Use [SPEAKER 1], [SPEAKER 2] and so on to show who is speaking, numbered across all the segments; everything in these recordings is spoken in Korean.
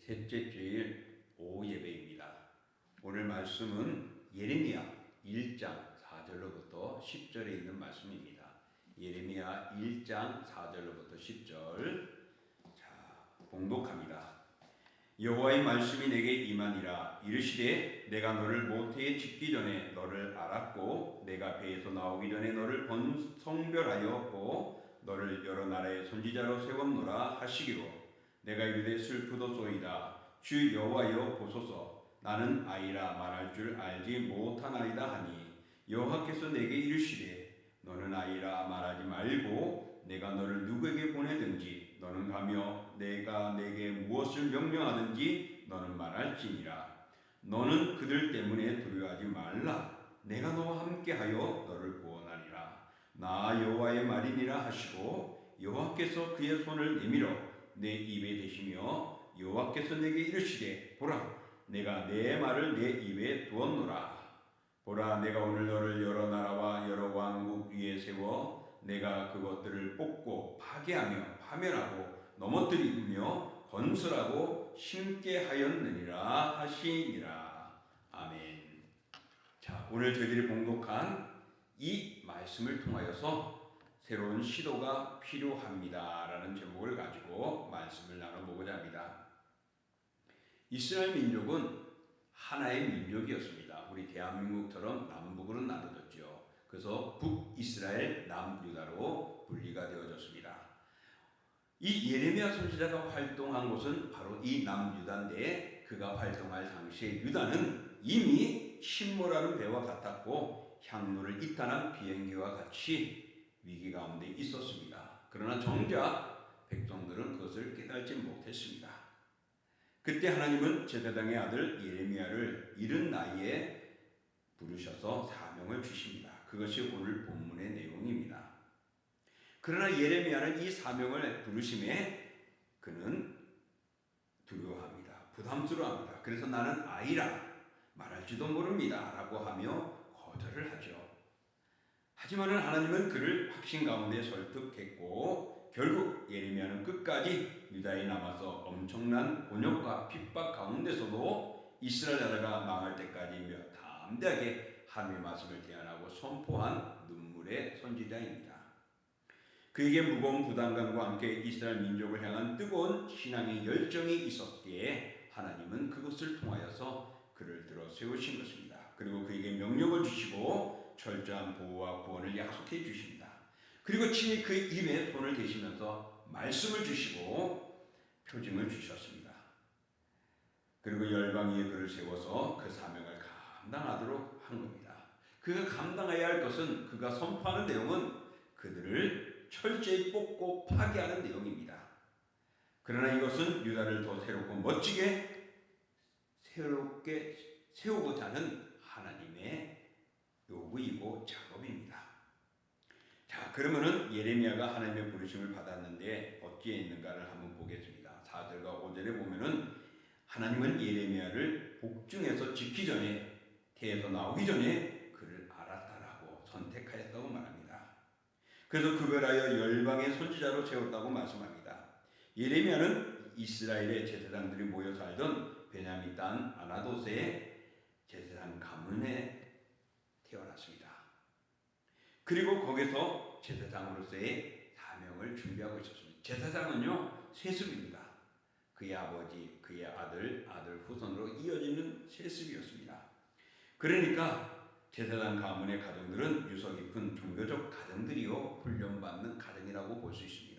[SPEAKER 1] 셋째 주일 오후 예배입니다. 오늘 말씀은 예레미야 1장 4절로부터 10절에 있는 말씀입니다. 예레미야 1장 4절로부터 10절. 자, 봉독합니다. 여호와의 말씀이 내게 임하니라. 이르시되 내가 너를 모태에 짓기 전에 너를 알았고 내가 배에서 나오기 전에 너를 성별하였고 너를 여러 나라의 선지자로 세웠노라 하시기로 내가 이르되 슬프도소이다. 주 여호와여 보소서. 나는 아이라 말할 줄 알지 못하나이다 하니 여호와께서 내게 이르시되 너는 아이라 말하지 말고 내가 너를 누구에게 보내든지 너는 가며 내가 내게 무엇을 명령하든지 너는 말할지니라. 너는 그들 때문에 두려워하지 말라. 내가 너와 함께하여 너를 구원하리라. 나 여호와의 말이니라 하시고 여호와께서 그의 손을 내밀어 내 입에 대시며 여호와께서 내게 이르시되 보라 내가 내 말을 내 입에 두었노라. 보라 내가 오늘 너를 여러 나라와 여러 왕국 위에 세워 내가 그것들을 뽑고 파괴하며 파멸하고 넘어뜨리며 건설하고 심게 하였느니라 하시니라. 아멘. 자, 오늘 저희들이 봉독한 이 말씀을 통하여서 새로운 시도가 필요합니다라는 제목을 가지고 말씀을 나눠보고자 합니다. 이스라엘 민족은 하나의 민족이었습니다. 우리 대한민국처럼 남북으로 나눠졌죠. 그래서 북이스라엘, 남유다로 분리가 되어졌습니다. 이 예레미야 선지자가 활동한 곳은 바로 이 남유다인데 그가 활동할 당시에 유다는 이미 침몰하는 배와 같았고 향로를 이탄한 비행기와 같이 위기 가운데 있었습니다. 그러나 정작 백성들은 그것을 깨닫지 못했습니다. 그때 하나님은 제사장의 아들 예레미야를 이른 나이에 부르셔서 사명을 주십니다. 그것이 오늘 본문의 내용입니다. 그러나 예레미야는 이 사명을 부르심에 그는 두려워합니다. 부담스러워합니다. 그래서 나는 아이라 말할지도 모릅니다 라고 하며 거절을 하죠. 하지만 하나님은 그를 확신 가운데 설득했고 결국 예레미야는 끝까지 유다에 남아서 엄청난 곤욕과 핍박 가운데서도 이스라엘 나라가 망할 때까지 담대하게 하나님의 말씀을 대언하고 선포한 눈물의 선지자입니다. 그에게 무거운 부담감과 함께 이스라엘 민족을 향한 뜨거운 신앙의 열정이 있었기에 하나님은 그것을 통하여서 그를 들어 세우신 것입니다. 그리고 그에게 명령을 주시고 철저한 보호와 구원을 약속해 주십니다. 그리고 친히 그 입에 손을 대시면서 말씀을 주시고 표징을 주셨습니다. 그리고 열방 위에 그를 세워서 그 사명을 감당하도록 한 겁니다. 그가 감당해야 할 것은 그가 선포하는 내용은 그들을 철저히 뽑고 파괴하는 내용입니다. 그러나 이것은 유다를 더 새롭고 멋지게 새롭게 세우고자 하는 하나님의 요구이고 작업입니다. 자, 그러면은 예레미야가 하나님의 부르심을 받았는데 어디에 있는가를 한번 보겠습니다. 4절과 5절에 보면은 하나님은 예레미야를 복중에서 짓기 전에 태에서 나오기 전에 그를 알았다라고 선택하였다고 말합니다. 그래서 그별하여 열방의 선지자로 세웠다고 말씀합니다. 예레미야는 이스라엘의 제사장들이 모여 살던 베냐민 땅 아나돗의 제사장 가문에 태어났습니다. 그리고 거기서 제사장으로서의 사명을 준비하고 있었습니다. 제사장은요, 세습입니다. 그의 아버지, 그의 아들, 아들 후손으로 이어지는 세습이었습니다. 그러니까 제사장 가문의 가정들은 유서 깊은 종교적 가정들이요 훈련받는 가정이라고 볼 수 있습니다.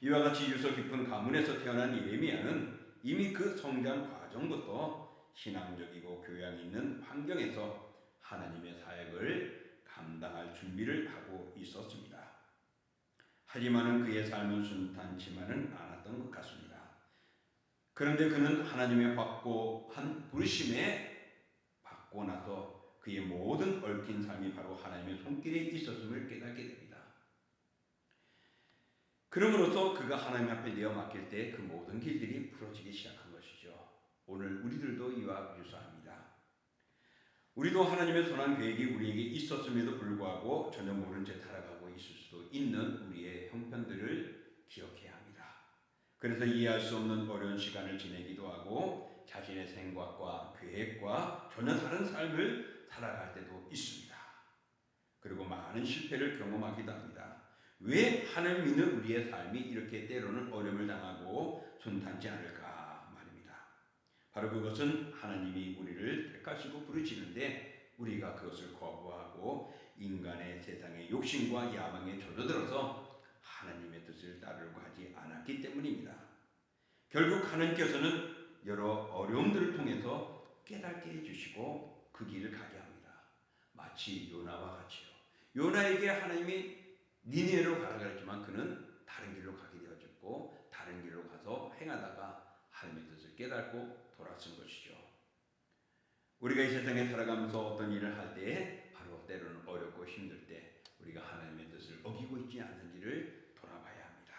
[SPEAKER 1] 이와 같이 유서 깊은 가문에서 태어난 예레미야는 이미 그 성장 과정부터 신앙적이고 교양 있는 환경에서 하나님의 사역을 감당할 준비를 하고 있었습니다. 하지만은 그의 삶은 순탄치만은 않았던 것 같습니다. 그런데 그는 하나님의 확고한 부르심에 받고 나서 그의 모든 얽힌 삶이 바로 하나님의 손길에 있었음을 깨닫게 됩니다. 그러므로서 그가 하나님 앞에 내어 맡길 때 그 모든 길들이 풀어지기 시작한 것이죠. 오늘 우리들도 이와 유사합니다. 우리도 하나님의 선한 계획이 우리에게 있었음에도 불구하고 전혀 모른 채 살아가고 있을 수도 있는 우리의 형편들을 기억해야 합니다. 그래서 이해할 수 없는 어려운 시간을 지내기도 하고 자신의 생각과 계획과 전혀 다른 삶을 살아갈 때도 있습니다. 그리고 많은 실패를 경험하기도 합니다. 왜 하나님 믿는 우리의 삶이 이렇게 때로는 어려움을 당하고 순탄치 않을까 말입니다. 바로 그것은 하나님이 우리를 택하시고 부르시는데 우리가 그것을 거부하고 인간의 세상의 욕심과 야망에 젖어들어서 하나님의 뜻을 따르려고 하지 않았기 때문입니다. 결국 하나님께서는 여러 어려움들을 통해서 깨닫게 해주시고 그 길을 가게 합니다. 마치 요나와 같이요. 요나에게 하나님이 니느웨로 가라 그랬지만 그는 다른 길로 가게 되어졌고 다른 길로 가서 행하다가 하나님의 뜻을 깨닫고 돌아선 것이죠. 우리가 이 세상에 살아가면서 어떤 일을 할 때에 바로 때로는 어렵고 힘들 때 우리가 하나님의 뜻을 어기고 있지 않는지를 돌아봐야 합니다.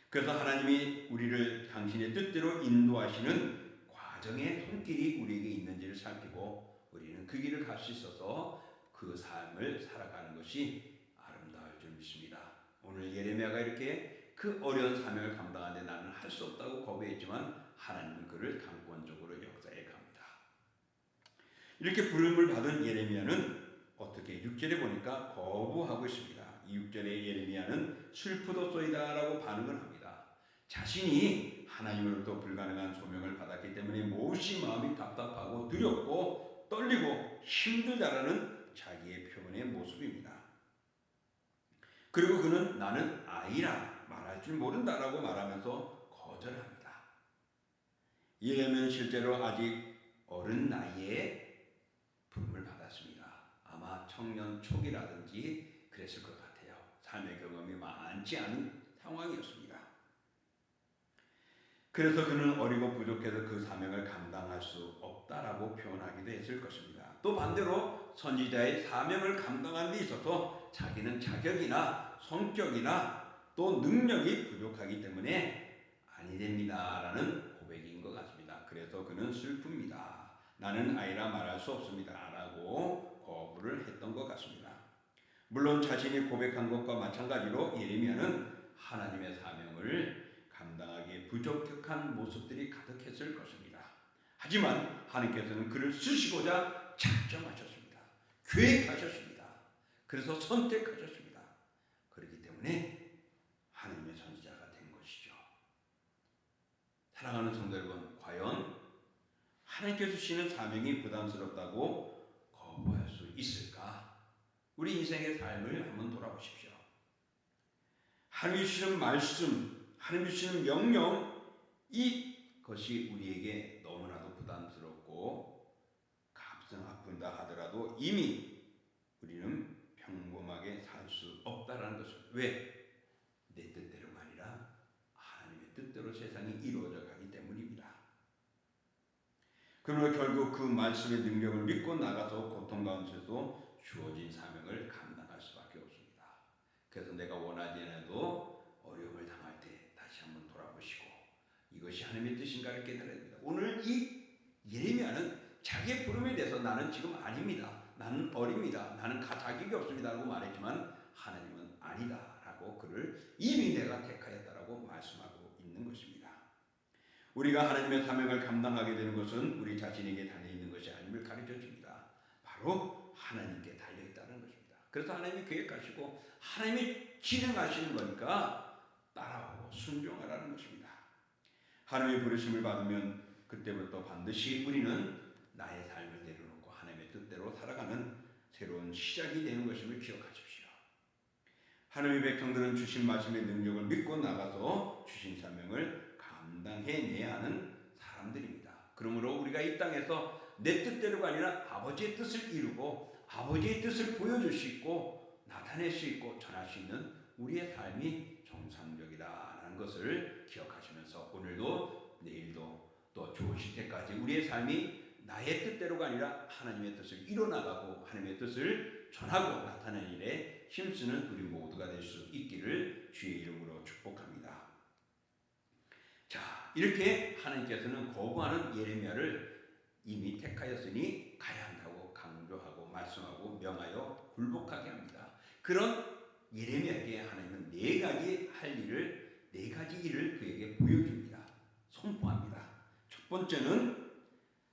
[SPEAKER 1] 그래서 하나님이 우리를 당신의 뜻대로 인도하시는 과정의 손길이 우리에게 있는지를 살피고 우리는 그 길을 갈 수 있어서 그 삶을 살아가는 것이 아름다울 줄 믿습니다. 오늘 예레미야가 이렇게 그 어려운 사명을 감당하는데 나는 할 수 없다고 거부했지만 하나님은 그를 강권적으로 역사해 갑니다. 이렇게 부름을 받은 예레미야는 어떻게 6절에 보니까 거부하고 있습니다. 이 6절에 예레미야는 슬프도소이다 라고 반응을 합니다. 자신이 하나님으로부터 불가능한 소명을 받았기 때문에 몹시 마음이 답답하고 두렵고 떨리고 힘들다라는 자기의 표현의 모습입니다. 그리고 그는 나는 아이라 말할 줄 모른다라고 말하면서 거절합니다. 예레미야는 실제로 아직 어른 나이에 부름을 받았습니다. 아마 청년 초기라든지 그랬을 것 같아요. 삶의 경험이 많지 않은 상황이었습니다. 그래서 그는 어리고 부족해서 그 사명을 감당할 수 없다라고 표현하기도 했을 것입니다. 또 반대로 선지자의 사명을 감당하는 데 있어서 자기는 자격이나 성격이나 또 능력이 부족하기 때문에 아니 됩니다 라는 고백인 것 같습니다. 그래서 그는 슬픕니다. 나는 아이라 말할 수 없습니다 라고 거부를 했던 것 같습니다. 물론 자신이 고백한 것과 마찬가지로 예레미야는 하나님의 사명을 감당하기에 부적격한 모습들이 가득했을 것입니다. 하지만 하나님께서는 그를 쓰시고자 작정하셨습니다. 계획하셨습니다. 그래서 선택하셨습니다. 그렇기 때문에 하나님의 선지자가 된 것이죠. 사랑하는 성도 여러분, 과연 하나님께서 주시는 사명이 부담스럽다고 거부할 수 있을까? 우리 인생의 삶을 한번 돌아보십시오. 하나님이 주시는 말씀, 하나님이 주시는 명령, 이것이 우리에게 너무나도 부담스럽고 가슴 아픈다 하더라도 이미 우리는 평범하게 살 수 없다라는 것입니다. 왜? 내 뜻대로가 아니라 하나님의 뜻대로 세상이 이루어져 가기 때문입니다. 그러나 결국 그 말씀의 능력을 믿고 나가서 고통 가운데서도 주어진 사명을 감당할 수밖에 없습니다. 그래서 내가 원하지 않아도 어려움을 당할 때 다시 한번 돌아보시고 이것이 하나님의 뜻인가를 깨달아야 됩니다. 오늘 이 예레미야는 자기의 부름에 대해서 나는 지금 아닙니다. 나는 어립니다. 나는 자격이 없습니다 라고 말했지만 하나님은 아니다 라고 그를 이미 내가 택하였다라고 말씀하고 있는 것입니다. 우리가 하나님의 사명을 감당하게 되는 것은 우리 자신에게 달려있는 것이 아님을 가르쳐줍니다. 바로 하나님께 달려있다는 것입니다. 그래서 하나님이 계획하시고 하나님이 진행하시는 거니까 따라오고 순종하라는 것입니다. 하나님의 부르심을 받으면 그때부터 반드시 우리는 나의 삶을 내려놓고 하나님의 뜻대로 살아가는 새로운 시작이 되는 것임을 기억하십시오. 하나님의 백성들은 주신 말씀의 능력을 믿고 나가서 주신 사명을 감당해내야 하는 사람들입니다. 그러므로 우리가 이 땅에서 내 뜻대로가 아니라 아버지의 뜻을 이루고 아버지의 뜻을 보여줄 수 있고 나타낼 수 있고 전할 수 있는 우리의 삶이 정상적이다라는 것을 기억하시면서 오늘도 내일도 또 좋으실 때까지 우리의 삶이 나의 뜻대로가 아니라 하나님의 뜻을 이뤄나가고 하나님의 뜻을 전하고 나타내는 일에 힘쓰는 우리 모두가 될 수 있기를 주의 이름으로 축복합니다. 자, 이렇게 하나님께서는 거부하는 예레미야를 이미 택하였으니 가야 한다고 강조하고 말씀하고 명하여 굴복하게 합니다. 그런 예레미야에게 하나님은 4가지 할 일을 네 가지 일을 그에게 보여줍니다. 선포합니다. 첫 번째는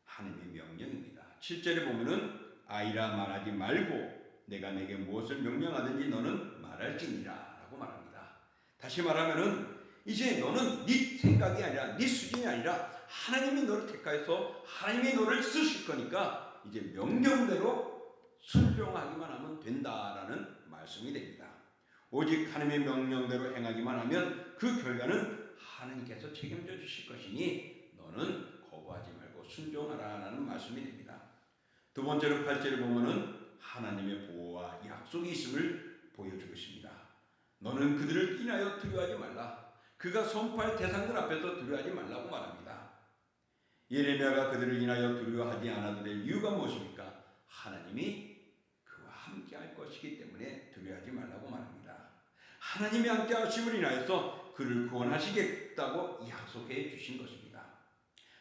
[SPEAKER 1] 하나님의 명령입니다. 7절에 보면은 아이라 말하지 말고 내가 내게 무엇을 명령하든지 너는 말할지니라 라고 말합니다. 다시 말하면은 이제 너는 네 생각이 아니라 네 수준이 아니라 하나님이 너를 택하여서 하나님이 너를 쓰실 거니까 이제 명령대로 순종하기만 하면 된다라는 말씀이 됩니다. 오직 하나님의 명령대로 행하기만 하면 그 결과는 하나님께서 책임져 주실 것이니 너는 거부하지 말고 순종하라라는 말씀이 됩니다. 두 번째로 8절에 보면은 하나님의 보호와 약속이 있음을 보여주고 있습니다. 너는 그들을 인하여 두려워하지 말라. 그가 선포할 대상들 앞에서 두려워하지 말라고 말합니다. 예레미야가 그들을 인하여 두려워하지 않아도 될 이유가 무엇입니까? 하나님이 그와 함께 할 것이기 때문에 두려워하지 말라고 말합니다. 하나님이 함께 하심을 인하여서 그를 구원하시겠다고 약속해 주신 것입니다.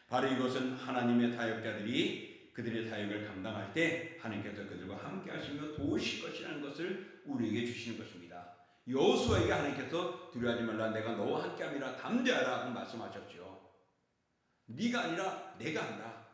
[SPEAKER 1] 바로 이것은 하나님의 사역자들이 그들의 사역을 감당할 때 하나님께서 그들과 함께 하시며 도우실 것이라는 것을 우리에게 주시는 것입니다. 여호수아에게 하나님께서 두려워하지 말라 내가 너와 함께함이라 담대하라 하고 말씀하셨죠. 네가 아니라 내가 한다.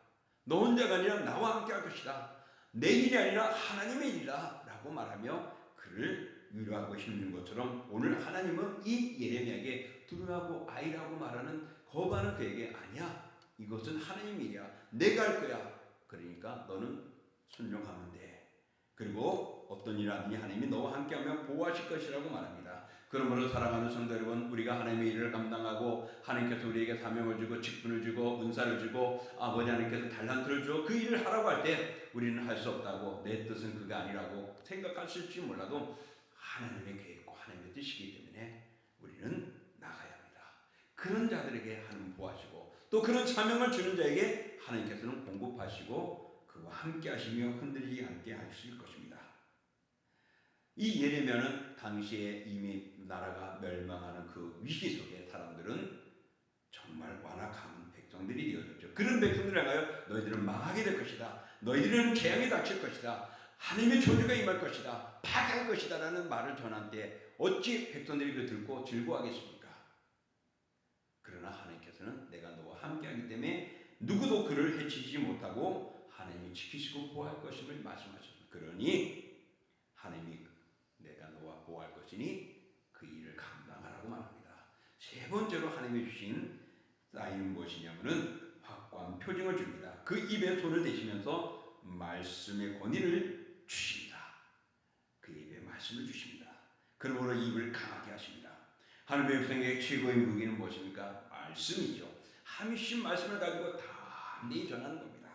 [SPEAKER 1] 너 혼자가 아니라 나와 함께 할 것이다. 내 일이 아니라 하나님의 일이다 라고 말하며 그를 위로하고 힘든 것처럼 오늘 하나님은 이 예레미야에게 두려워하고 아이라고 말하는 거부하는 그에게 아니야. 이것은 하나님의 일이야. 내가 할 거야. 그러니까 너는 순종하면 돼. 그리고 어떤 일 하든지 하나님이 너와 함께하며 보호하실 것이라고 말합니다. 그러므로 사랑하는 성도 여러분, 우리가 하나님의 일을 감당하고 하나님께서 우리에게 사명을 주고 직분을 주고 은사를 주고 아버지 하나님께서 달란트를 주고 그 일을 하라고 할 때 우리는 할 수 없다고 내 뜻은 그가 아니라고 생각하실지 몰라도 하나님의 계획과 하나님의 뜻이기 때문에 우리는 나가야 합니다. 그런 자들에게 하나님 보호하시고 또 그런 사명을 주는 자에게 하나님께서는 공급하시고 그와 함께 하시며 흔들리지 않게 하실 것입니다. 이 예레미야는 당시에 이미 나라가 멸망하는 그 위기 속에 사람들은 정말 완악한 백성들이 되어졌죠. 그런 백성들을 향하여 너희들은 망하게 될 것이다. 너희들은 재앙이 닥칠 것이다. 하나님의 저주가 임할 것이다. 파괴할 것이다 라는 말을 전한 때 어찌 백성들이 그 듣고 즐거워하겠습니까? 그러나 하나님께서는 내가 너와 함께하기 때문에 누구도 그를 해치지 못하고 하나님이 지키시고 보호할 것임을 말씀하셨습니다. 그러니 하나님이 내가 너와 보호할 것이니 그 일을 감당하라고 말합니다. 세 번째로 하나님이 주신 사인은 무엇이냐면은 확고한 표징을 줍니다. 그 입에 손을 대시면서 말씀의 권위를 주십니다. 그 입에 말씀을 주십니다. 그러므로 입을 강하게 하십니다. 하나님의 백성에게 최고의 무기는 무엇입니까? 말씀이죠. 함이신 말씀을 가지고 담대히 전하는 겁니다.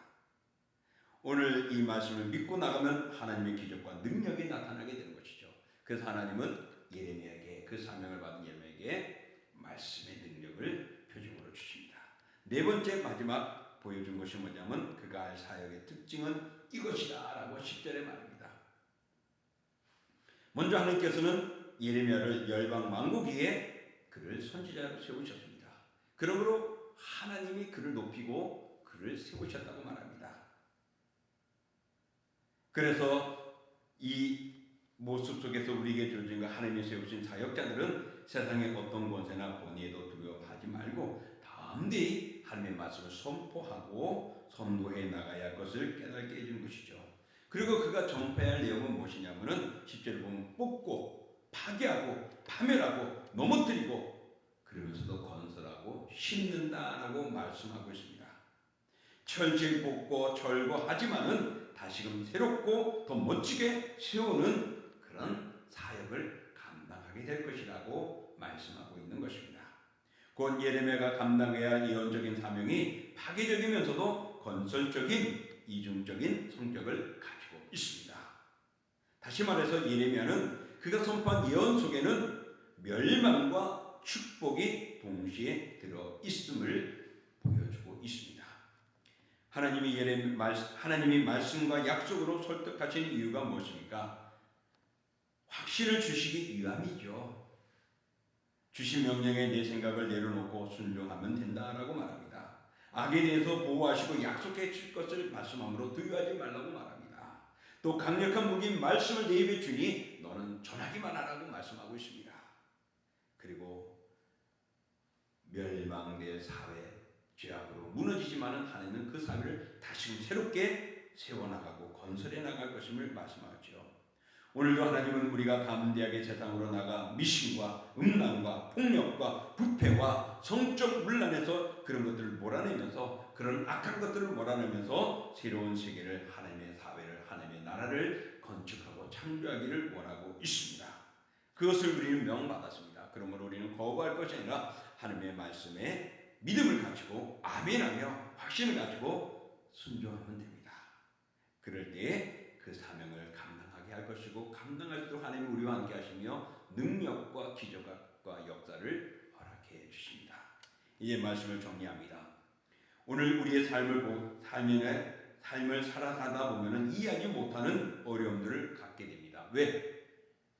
[SPEAKER 1] 오늘 이 말씀을 믿고 나가면 하나님의 기적과 능력이 나타나게 되는 것이죠. 그래서 하나님은 예레미야에게 그 사명을 받은 예레미야에게 말씀의 능력을 표징으로 주십니다. 네 번째 마지막 보여준 것이 뭐냐면 그가 할 사역의 특징은 이것이다 라고 10절에 말합니다. 먼저 하나님께서는 예레미야를 열방 만국 위에 그를 선지자로 세우셨습니다. 그러므로 하나님이 그를 높이고 그를 세우셨다고 말합니다. 그래서 이 모습 속에서 우리에게 주어진 하나님이 세우신 사역자들은 세상의 어떤 권세나 권위에도 두려워하지 말고 담대히 하나님의 말씀을 선포하고 선도해 나가야 할 것을 깨닫게 해주는 것이죠. 그리고 그가 전파해야 할 내용은 무엇이냐면은 10절을 보면 뽑고 파괴하고 파멸하고 넘어뜨리고 그러면서도 건설하고 심는다라고 말씀하고 있습니다. 철저히 뽑고 절거하지만은 다시금 새롭고 더 멋지게 세우는 그런 사역을 감당하게 될 것이라고 말씀하고 있는 것입니다. 곧 예레미야가 감당해야 할 예언적인 사명이 파괴적이면서도 건설적인 이중적인 성격을 가지고 있습니다. 다시 말해서 예레미야는 그가 선포한 예언 속에는 멸망과 축복이 동시에 들어 있음을 보여주고 있습니다. 하나님이 말씀과 약속으로 설득하신 이유가 무엇입니까? 확신을 주시기 위함이죠. 주신 명령에 내 생각을 내려놓고 순종하면 된다라고 말합니다. 악에 대해서 보호하시고 약속해 줄 것을 말씀함으로 두려워하지 말라고 말합니다. 또 강력한 무기인 말씀을 내 입에 주니 너는 전하기만 하라고 말씀하고 있습니다. 그리고 멸망될 사회, 죄악으로 무너지지만은 하나님은 그 사회를 다시금 새롭게 세워나가고 건설해 나갈 것임을 말씀하죠. 오늘도 하나님은 우리가 담대하게 세상으로 나가 미신과 음란과 폭력과 부패와 성적 문란에서 그런 것들을 몰아내면서, 그런 악한 것들을 몰아내면서 새로운 세계를, 하나님의 사회를, 하나님의 나라를 건축하고 창조하기를 원하고 있습니다. 그것을 우리는 명받았습니다. 그러므로 우리는 거부할 것이 아니라 하나님의 말씀에 믿음을 가지고 아멘하며 확신을 가지고 순종하면 됩니다. 그럴 때에 그 사명을 감당하게 할 것이고, 감당할 수 있도록 하나님이 우리와 함께 하시며 능력과 기적과 역사를 허락해 주십니다. 이제 말씀을 정리합니다. 오늘 우리의 삶을 살아가다 보면 이해하지 못하는 어려움들을 갖게 됩니다. 왜?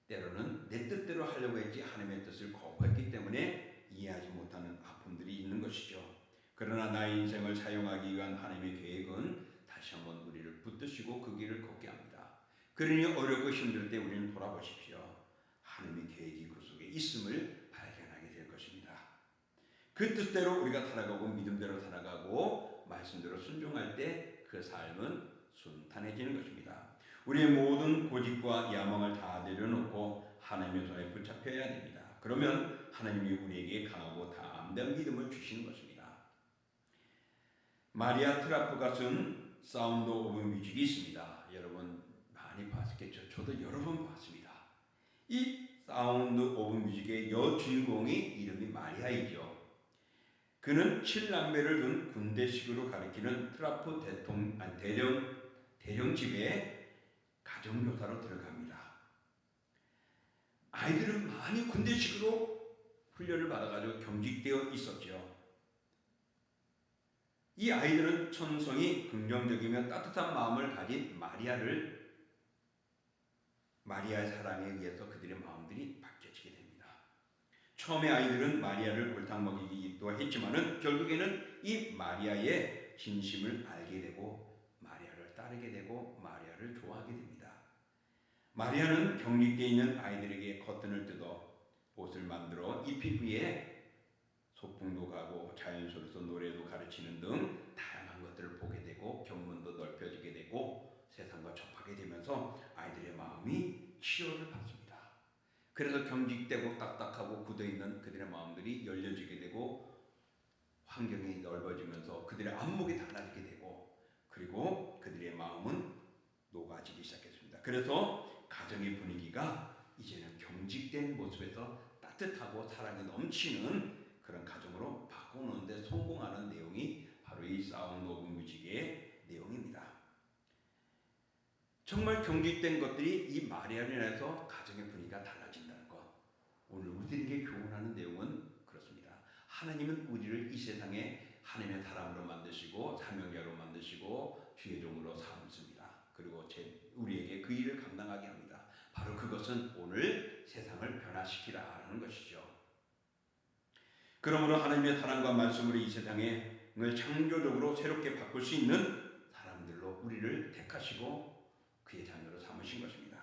[SPEAKER 1] 때로는 내 뜻대로 하려고 했지 하나님의 뜻을 거부했기 때문에 이해하지 못하는 아픔들이 있는 것이죠. 그러나 나의 인생을 사용하기 위한 하나님의 계획은 다시 한번 우리를 붙드시고 그 길을 걷게 합니다. 그러니 어렵고 힘들 때 우리는 돌아보십시오. 하나님의 계획이 그 속에 있음을 발견하게 될 것입니다. 그 뜻대로 우리가 살아가고 믿음대로 살아가고 말씀대로 순종할 때 그 삶은 순탄해지는 것입니다. 우리의 모든 고집과 야망을 다 내려놓고 하나님의 손에 붙잡혀야 됩니다. 그러면 하나님이 우리에게 강하고 담대한 믿음을 주시는 것입니다. 마리아 트라프가 쓴 사운드 오브 뮤직이 있습니다. 여러분 많이 봤겠죠? 저도 여러 번 봤습니다. 이 사운드 오브 뮤직의 여주인공이 이름이 마리아이죠. 그는 7남매를 둔 군대식으로 가리키는 트라프 대령 집에 가정교사로 들어갑니다. 아이들은 많이 군대식으로 훈련을 받아가지고 경직되어 있었죠. 이 아이들은 천성이 긍정적이며 따뜻한 마음을 가진 마리아의 사랑에 의해서 그들의 마음들이 바뀌어지게 됩니다. 처음에 아이들은 마리아를 골탕 먹이기도 했지만은 결국에는 이 마리아의 진심을 알게 되고 마리아를 따르게 되고 마리아를 좋아하게 됩니다. 마리아는 경직되어 있는 아이들에게 커튼을 뜯어 옷을 만들어 입힌 후에 소풍도 가고 자연스러워서 노래도 가르치는 등 다양한 것들을 보게 되고 견문도 넓혀지게 되고 세상과 접하게 되면서 아이들의 마음이 치료를 받습니다. 그래서 경직되고 딱딱하고 굳어있는 그들의 마음들이 열려지게 되고 환경이 넓어지면서 그들의 안목이 달라지게 되고, 그리고 그들의 마음은 녹아지기 시작했습니다. 그래서 가정의 분위기가 이제는 경직된 모습에서 따뜻하고 사랑이 넘치는 그런 가정으로 바꾸는데 성공하는 내용이 바로 이 사운드 오브 뮤직의 내용입니다. 정말 경직된 것들이 이 마리아로 인해서 가정의 분위기가 달라진다는 것. 오늘 우리들에게 교훈하는 내용은 그렇습니다. 하나님은 우리를 이 세상에 하나님의 사람으로 만드시고 사명자로 만드시고 주의 종으로 삼습니다. 그리고 우리에게 그 일을 감당하게 합니다. 바로 그것은 오늘 세상을 변화시키라는 것이죠. 그러므로 하나님의 사랑과 말씀으로 이 세상을 창조적으로 새롭게 바꿀 수 있는 사람들로 우리를 택하시고 그의 자녀로 삼으신 것입니다.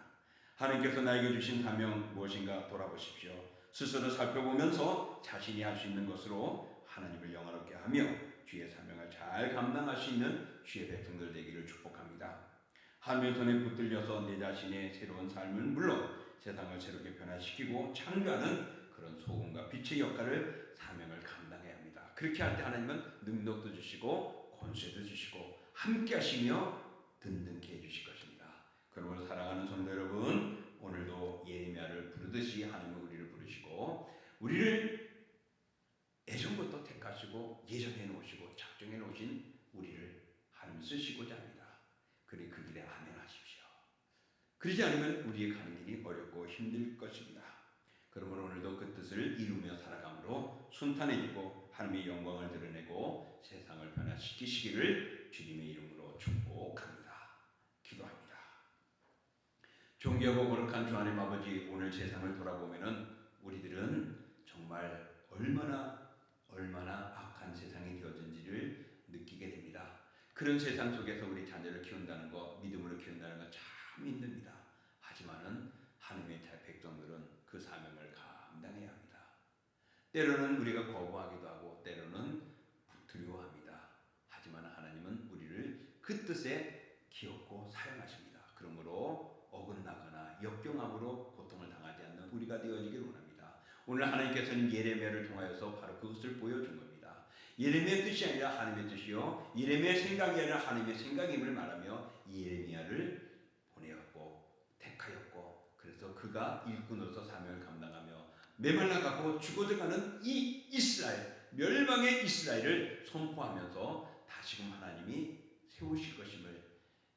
[SPEAKER 1] 하나님께서 나에게 주신 사명 무엇인가 돌아보십시오. 스스로 살펴보면서 자신이 할 수 있는 것으로 하나님을 영화롭게 하며 주의 사명을 잘 감당할 수 있는 주의 백성들 되기를 축복합니다. 하나님의 손에 붙들려서 내 자신의 새로운 삶은 물론 세상을 새롭게 변화시키고 창조하는 그런 소금과 빛의 역할을 사명을 감당해야 합니다. 그렇게 할 때 하나님은 능력도 주시고 권세도 주시고 함께 하시며 든든케 해주실 것입니다. 그러므로 사랑하는 성도 여러분, 오늘도 예레미야를 부르듯이 하나님은 우리를 부르시고 우리를 예전부터 택하시고 예정해 놓으시고 작정해 놓으신 우리를 하나님 쓰시고자 합니다. 그리 그 길에 아멘하십시오. 그러지 않으면 우리의 가는 길이 어렵고 힘들 것입니다. 그러므로 오늘도 그 뜻을 이루며 살아감으로 순탄해지고 하나님의 영광을 드러내고 세상을 변화시키시기를 주님의 이름으로 축복합니다. 기도합니다. 존귀하고 거룩한 주 하나님 아버지, 오늘 세상을 돌아보면은 우리들은 정말 얼마나 악한 세상이 되어진지를 느끼게 됩니다. 그런 세상 속에서 우리 자녀를 키운다는 것, 믿음으로 키운다는 것 참 힘듭니다. 하지만은 하나님의 백성들은 그 사명을 감당해야 합니다. 때로는 우리가 거부하기도 하고 때로는 두려워합니다. 하지만 하나님은 우리를 그 뜻에 기억고 사용하십니다. 그러므로 어긋나거나 역경함으로 고통을 당하지 않는 우리가 되어지기를 원합니다. 오늘 하나님께서는 예레미야를 통하여서 바로 그것을 보여준 겁니다. 예레미야의 뜻이 아니라 하나님의 뜻이요, 예레미야의 생각이 아니라 하나님의 생각임을 말하며 예레미야를 보내었고 택하였고, 그래서 그가 일꾼으로서 사명을 감당하며 메말라가고 죽어져가는 이 이스라엘, 멸망의 이스라엘을 선포하면서 다시금 하나님이 세우실 것임을,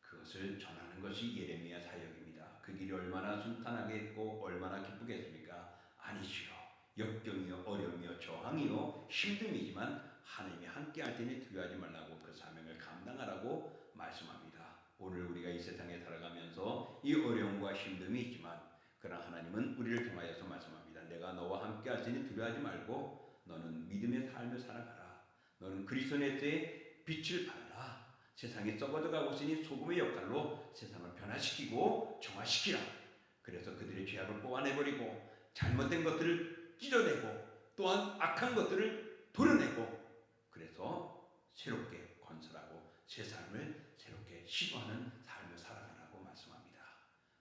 [SPEAKER 1] 그것을 전하는 것이 예레미야 사역입니다. 그 길이 얼마나 순탄하게 했고 얼마나 기쁘겠습니까? 아니지요. 역경이요, 어려움이요, 저항이요, 힘듦이지만 하나님이 함께 할 테니 두려워하지 말라고 그 사명을 감당하라고 말씀합니다. 오늘 우리가 이 세상에 살아가면서 이 어려움과 힘듦이 있지만 그러나 하나님은 우리를 통하여서 말씀합니다. 내가 너와 함께 할 테니 두려워하지 말고 너는 믿음의 삶을 살아가라. 너는 그리스도 안에서의 빛을 발하라. 세상에 썩어져 가고 있으니 소금의 역할로 세상을 변화시키고 정화시키라. 그래서 그들의 죄악을 뽑아내버리고 잘못된 것들을 찢어내고 또한 악한 것들을 도려내고, 그래서 새롭게 건설하고 새 삶을 새롭게 시도하는 삶을 살아가라고 말씀합니다.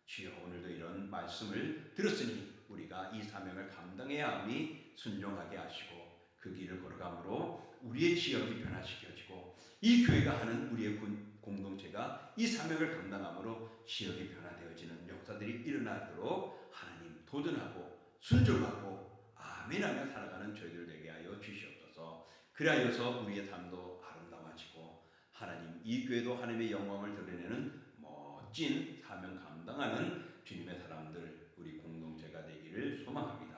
[SPEAKER 1] 주여, 오늘도 이런 말씀을 들었으니 우리가 이 사명을 감당해야 하니 순종하게 하시고 그 길을 걸어감으로 우리의 지역이 변화시켜지고 이 교회가 하는 우리의 공동체가 이 사명을 감당함으로 지역이 변화되어지는 역사들이 일어나도록 하나님 도전하고 순종하고 아멘하며 살아가는 저희들 되게 하여 주시옵소서. 그리하여서 우리의 삶도 아름다워지고 하나님, 이 교회도 하나님의 영광을 드러내는 멋진 사명 감당하는 주님의 사람들, 우리 공동체가 되기를 소망합니다.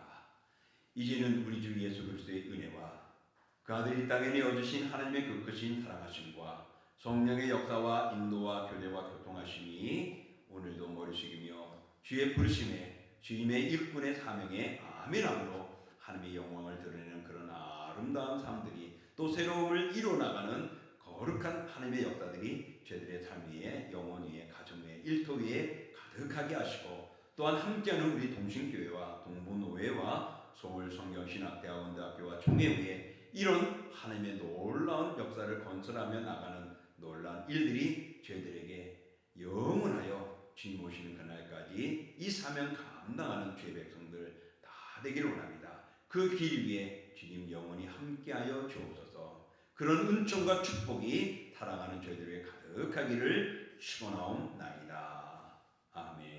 [SPEAKER 1] 이제는 우리 주 예수 그리스도의 은혜와 그 아들이 땅에 내어주신 하나님의 그 크신 사랑하심과 성령의 역사와 인도와 교제와 교통하심이 오늘도 머리 숙이며 주의 부르심에 주님의 일꾼의 사명에 아멘함으로 하나님의 영광을 드러내는 그런 아름다운 삶들이, 또 새로움을 이루어나가는 거룩한 하나님의 역사들이 저희들의 삶 위에, 영혼 위에, 가정 위에, 일터 위에 가득하게 하시고, 또한 함께하는 우리 동신교회와 동부노회와 서울성경신학대학원대학교와 총회 위에 이런 하나님의 놀라운 역사를 건설하며 나가는 놀라운 일들이 저희들에게 영원하여 주님 오시는 그날까지 이 사명 감당하는 주의 백성들 다 되기를 원합니다. 그 길 위에 주님 영원히 함께하여 주옵소서. 그런 은총과 축복이 사랑하는 저희들 위해 가득하기를 축원하옵나이다. 아멘.